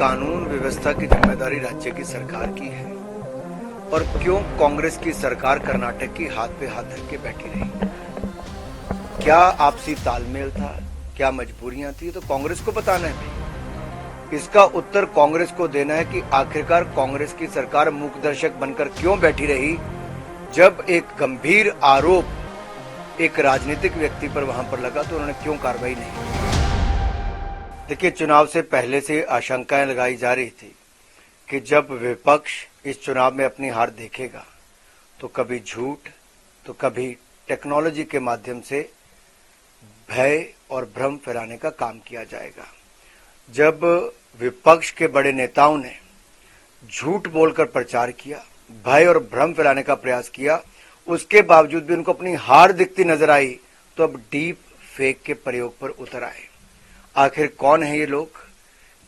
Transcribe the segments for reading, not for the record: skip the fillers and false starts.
कानून व्यवस्था की जिम्मेदारी राज्य की सरकार की है और क्यों कांग्रेस की सरकार कर्नाटक की हाथ पे हाथ रख के बैठी रही? क्या आपसी तालमेल था? क्या मजबूरियां थी? तो कांग्रेस को बताना है भाई। इसका उत्तर कांग्रेस को देना है कि आखिरकार कांग्रेस की सरकार मूकदर्शक बनकर क्यों बैठी रही जब एक गंभीर आरोप एक राजनीतिक व्यक्ति पर वहां पर लगा तो उन्होंने क्यों कार्रवाई नहीं की? देखिए, चुनाव से पहले से आशंकाएं लगाई जा रही थी कि जब विपक्ष इस चुनाव में अपनी हार देखेगा तो कभी झूठ तो कभी टेक्नोलॉजी के माध्यम से भय और भ्रम फैलाने का काम किया जाएगा। जब विपक्ष के बड़े नेताओं ने झूठ बोलकर प्रचार किया, भय और भ्रम फैलाने का प्रयास किया, उसके बावजूद भी उनको अपनी हार दिखती नजर आई तो अब डीप फेक के प्रयोग पर उतर आए। आखिर कौन है ये लोग?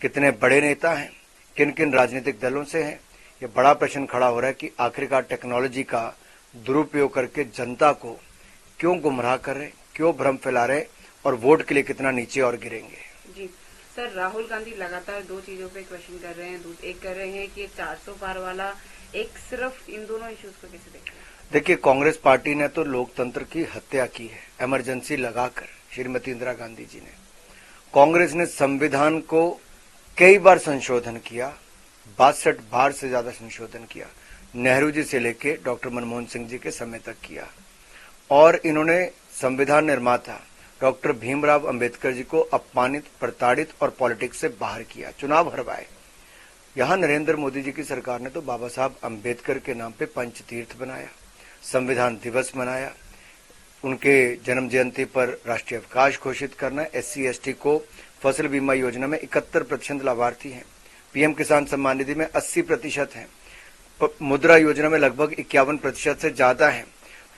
कितने बड़े नेता हैं? किन किन राजनीतिक दलों से हैं? ये बड़ा प्रश्न खड़ा हो रहा है कि आखिरकार टेक्नोलॉजी का दुरुपयोग करके जनता को क्यों गुमराह कर रहे, क्यों भ्रम फैला रहे और वोट के लिए कितना नीचे और गिरेंगे। जी सर, राहुल गांधी लगातार दो चीजों पे क्वेश्चन कर रहे हैं। एक कर रहे हैं कि 400 पार वाला, एक सिर्फ इन दोनों इश्यूज को कैसे देख रहे हैं? देखिए, कांग्रेस पार्टी ने तो लोकतंत्र की हत्या की है इमरजेंसी लगाकर। श्रीमती इंदिरा गांधी जी ने, कांग्रेस ने संविधान को कई बार संशोधन किया, 62 बार से ज्यादा संशोधन किया, नेहरू जी से लेके डॉक्टर मनमोहन सिंह जी के समय तक किया। और इन्होंने संविधान निर्माता डॉक्टर भीमराव अंबेडकर जी को अपमानित, प्रताड़ित और पॉलिटिक्स से बाहर किया, चुनाव हरवाए। यहां नरेंद्र मोदी जी की सरकार ने तो बाबा साहब अंबेडकर के नाम पे पंचतीर्थ बनाया, संविधान दिवस मनाया, उनके जन्म जयंती पर राष्ट्रीय अवकाश घोषित करना, SC ST को फसल बीमा योजना में 71% लाभार्थी हैं, PM किसान सम्मान निधि में 80% हैं, मुद्रा योजना में लगभग 51% से ज्यादा हैं।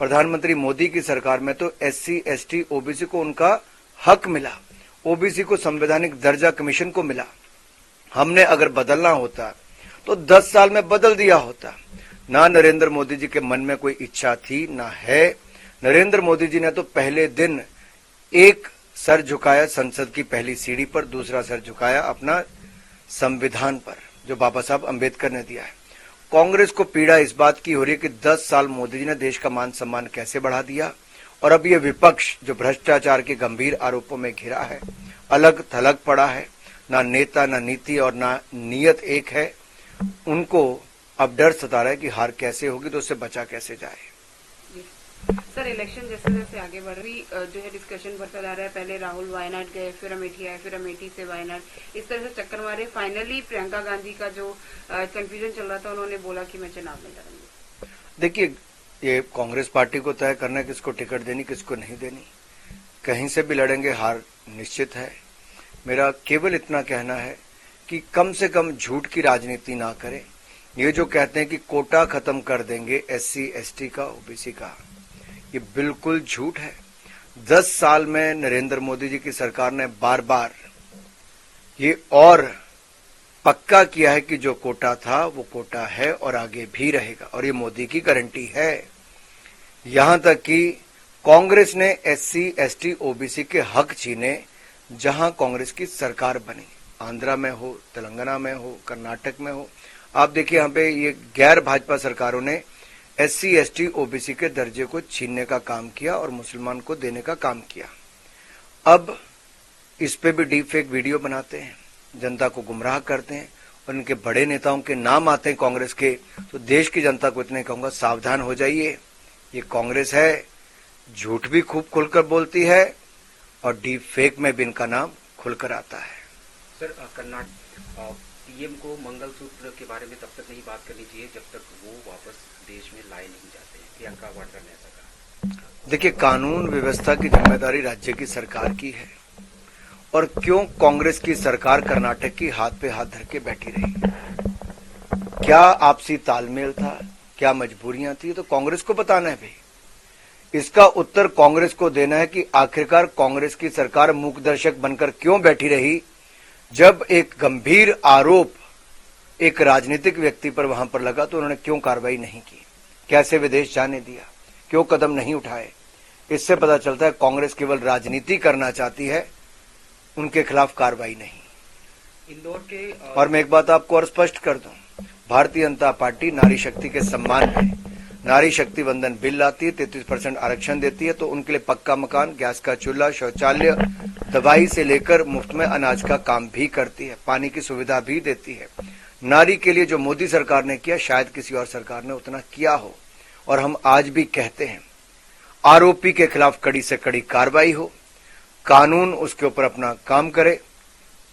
प्रधानमंत्री मोदी की सरकार में तो SC ST OBC को उनका हक मिला, OBC को संवैधानिक दर्जा कमीशन को मिला। हमने अगर बदलना होता तो 10 साल में बदल दिया होता। ना नरेंद्र मोदी जी के मन में कोई इच्छा थी, ना है। नरेंद्र मोदी जी ने तो पहले दिन एक सर झुकाया संसद की पहली सीढ़ी पर, दूसरा सर झुकाया अपना संविधान पर जो बाबा साहब अंबेडकर ने दिया है। कांग्रेस को पीड़ा इस बात की हो रही है कि 10 साल मोदी जी ने देश का मान सम्मान कैसे बढ़ा दिया और अब ये विपक्ष जो भ्रष्टाचार के गंभीर आरोपों में घिरा है, अलग थलग पड़ा है, ना नेता ना नीति और ना नीयत एक है, उनको अब डर सता रहा है कि हार कैसे होगी तो उससे बचा कैसे जाए। सर, इलेक्शन जैसे जैसे आगे बढ़ रही जो है डिस्कशन बढ़ता जा रहा है। पहले राहुल वायनाड गए, फिर अमेठी आए, फिर अमेठी से वायनाड, इस तरह से चक्कर मारे। फाइनली प्रियंका गांधी का जो कंफ्यूजन चल रहा था, उन्होंने बोला कि मैं चुनाव में लड़ूंगी। देखिए, ये कांग्रेस पार्टी को तय करना है किसको टिकट देनी, किसको नहीं देनी। कहीं से भी लड़ेंगे, हार निश्चित है। मेरा केवल इतना कहना है कि कम से कम झूठ की राजनीति ना करें। ये जो कहते हैं कि कोटा खत्म कर देंगे SC ST का, OBC का, ये बिल्कुल झूठ है। 10 साल में नरेंद्र मोदी जी की सरकार ने बार बार ये और पक्का किया है कि जो कोटा था वो कोटा है और आगे भी रहेगा और ये मोदी की गारंटी है। यहां तक कि कांग्रेस ने SC ST OBC के हक छीने जहां कांग्रेस की सरकार बनी, आंध्रा में हो, तेलंगाना में हो, कर्नाटक में हो। आप देखिए, यहां पे ये गैर भाजपा सरकारों ने SC ST OBC के दर्जे को छीनने का काम किया और मुसलमान को देने का काम किया। अब इस पे भी डीप फेक वीडियो बनाते हैं, जनता को गुमराह करते हैं और उनके बड़े नेताओं के नाम आते हैं कांग्रेस के, तो देश की जनता को इतने कहूंगा, सावधान हो जाइए। ये कांग्रेस है, झूठ भी खूब खुलकर बोलती है और डीप फेक में भी इनका नाम खुलकर आता है। सर, कर्नाटक PM को मंगलसूत्र के बारे में तब तक नहीं बात करनी चाहिए जब तक वो वापस देश में लाए नहीं जाते। प्रियंका वाड्रा ने ऐसा कहा। देखिए, कानून व्यवस्था की जिम्मेदारी राज्य की सरकार की है और क्यों कांग्रेस की सरकार कर्नाटक की हाथ पे हाथ धर के बैठी रही? क्या आपसी तालमेल था? क्या मजबूरियां थी? तो कांग्रेस को बताना है भाई। इसका उत्तर कांग्रेस को देना है कि आखिरकार कांग्रेस की सरकार मूकदर्शक बनकर क्यों बैठी रही जब एक गंभीर आरोप एक राजनीतिक व्यक्ति पर वहां पर लगा तो उन्होंने क्यों कार्रवाई नहीं की, कैसे विदेश जाने दिया, क्यों कदम नहीं उठाए। इससे पता चलता है कांग्रेस केवल राजनीति करना चाहती है, उनके खिलाफ कार्रवाई नहीं। इंदौर के और मैं एक बात आपको और स्पष्ट कर दूं, भारतीय जनता पार्टी नारी शक्ति के सम्मान में नारी शक्ति वंदन बिल लाती है, 33% आरक्षण देती है, तो उनके लिए पक्का मकान, गैस का चूल्हा, शौचालय, दवाई से लेकर मुफ्त में अनाज का काम भी करती है, पानी की सुविधा भी देती है। नारी के लिए जो मोदी सरकार ने किया शायद किसी और सरकार ने उतना किया हो। और हम आज भी कहते हैं आरोपी के खिलाफ कड़ी से कड़ी कार्रवाई हो, कानून उसके ऊपर अपना काम करे,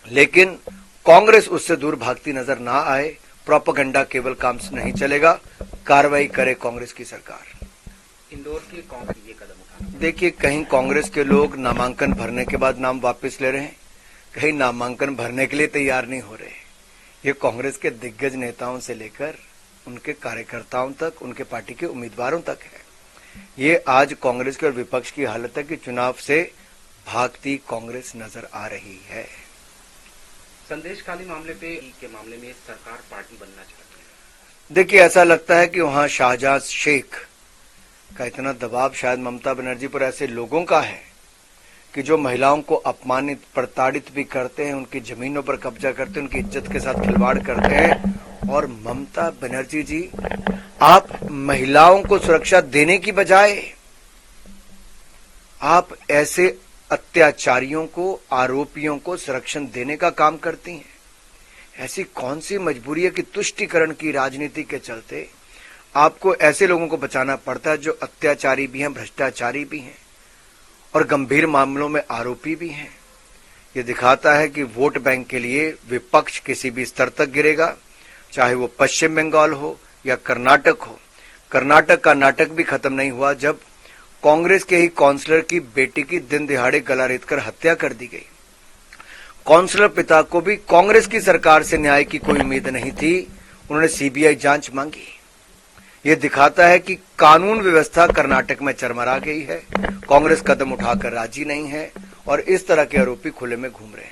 लेकिन कांग्रेस उससे दूर भागती नजर ना आए। प्रोपेगेंडा केवल काम से नहीं चलेगा, कार्रवाई करे कांग्रेस की सरकार। इंदौर की कांग्रेस ये कदम उठाना, देखिए, कहीं कांग्रेस के लोग नामांकन भरने के बाद नाम वापस ले रहे हैं, कहीं नामांकन भरने के लिए तैयार नहीं हो रहे। ये कांग्रेस के दिग्गज नेताओं से लेकर उनके कार्यकर्ताओं तक, उनके पार्टी के उम्मीदवारों तक है। ये आज कांग्रेस के और विपक्ष की हालत है कि चुनाव से भागती कांग्रेस नजर आ रही है। संदेश खाली मामले के मामले में सरकार पार्टी बनना चाहती है। देखिए, ऐसा लगता है कि वहां शाहजहां शेख का इतना दबाव शायद ममता बनर्जी पर ऐसे लोगों का है कि जो महिलाओं को अपमानित, प्रताड़ित भी करते हैं, उनकी जमीनों पर कब्जा करते हैं, उनकी इज्जत के साथ खिलवाड़ करते हैं। और ममता बनर्जी जी, आप महिलाओं को सुरक्षा देने की बजाय आप ऐसे अत्याचारियों को, आरोपियों को संरक्षण देने का काम करती हैं। ऐसी कौन सी मजबूरी है कि तुष्टीकरण की राजनीति के चलते आपको ऐसे लोगों को बचाना पड़ता है जो अत्याचारी भी हैं, भ्रष्टाचारी भी हैं और गंभीर मामलों में आरोपी भी हैं। ये दिखाता है कि वोट बैंक के लिए विपक्ष किसी भी स्तर तक गिरेगा, चाहे वो पश्चिम बंगाल हो या कर्नाटक हो। कर्नाटक का नाटक भी खत्म नहीं हुआ जब कांग्रेस के ही काउंसलर की बेटी की दिन दिहाड़े गला रेतकर हत्या कर दी गई। काउंसलर पिता को भी कांग्रेस की सरकार से न्याय की कोई उम्मीद नहीं थी, उन्होंने सीबीआई जांच मांगी। ये दिखाता है कि कानून व्यवस्था कर्नाटक में चरमरा गई है, कांग्रेस कदम उठाकर राजी नहीं है और इस तरह के आरोपी खुले में घूम रहे हैं।